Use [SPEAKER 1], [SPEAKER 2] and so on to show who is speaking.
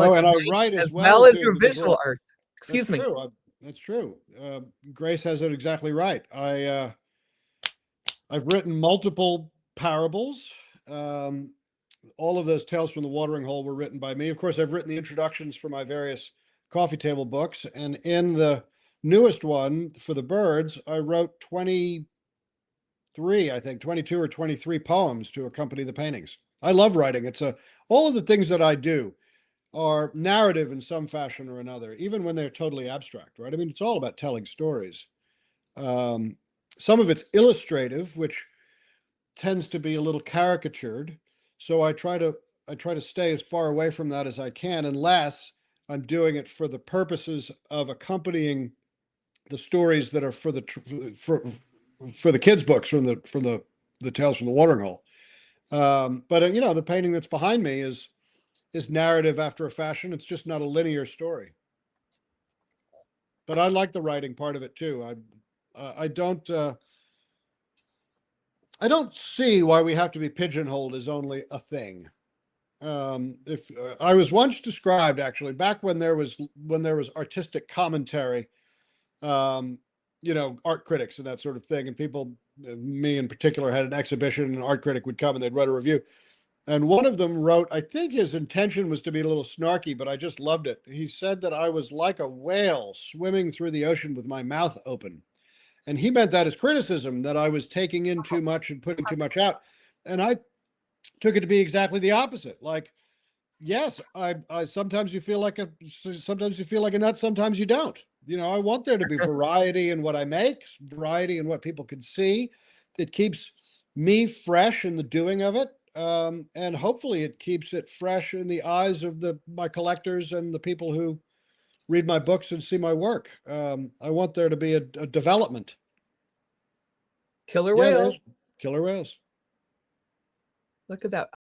[SPEAKER 1] Alex
[SPEAKER 2] and I
[SPEAKER 1] writes
[SPEAKER 2] write
[SPEAKER 1] as well as your
[SPEAKER 2] too, because
[SPEAKER 1] visual art.
[SPEAKER 2] that's
[SPEAKER 1] Excuse me.
[SPEAKER 2] true. That's true. Grace has it exactly right. I've written multiple parables. Um, all of those Tales from the Watering Hole were written by me. Of course, I've written the introductions for my various coffee table books, and in the newest one for the birds, I wrote 23, I think 22 or 23 poems to accompany the paintings. I love writing. All of the things that I do are narrative in some fashion or another, even when they're totally abstract, right? I mean, it's all about telling stories. Um, some of it's illustrative, which tends to be a little caricatured. So I try to stay as far away from that as I can, unless I'm doing it for the purposes of accompanying the stories that are for the kids' books from the Tales from the Watering Hole. But the painting that's behind me is narrative after a fashion. It's just not a linear story. But I like the writing part of it too. I don't I don't see why we have to be pigeonholed as only a thing. If I was once described, actually, back when there was artistic commentary, um, art critics and that sort of thing, and people, me in particular, had an exhibition, and an art critic would come and they'd write a review. And one of them wrote, I think his intention was to be a little snarky, but I just loved it. He said that I was like a whale swimming through the ocean with my mouth open. And he meant that as criticism, that I was taking in too much and putting too much out. And I took it to be exactly the opposite. Like, yes, I sometimes you feel like a nut, sometimes you don't. I want there to be variety in what I make, variety in what people can see. It keeps me fresh in the doing of it. And hopefully it keeps it fresh in the eyes of my collectors and the people who read my books and see my work. I want there to be a development.
[SPEAKER 1] Killer
[SPEAKER 2] Yeah,
[SPEAKER 1] whales.
[SPEAKER 2] killer whales.
[SPEAKER 1] Look at that.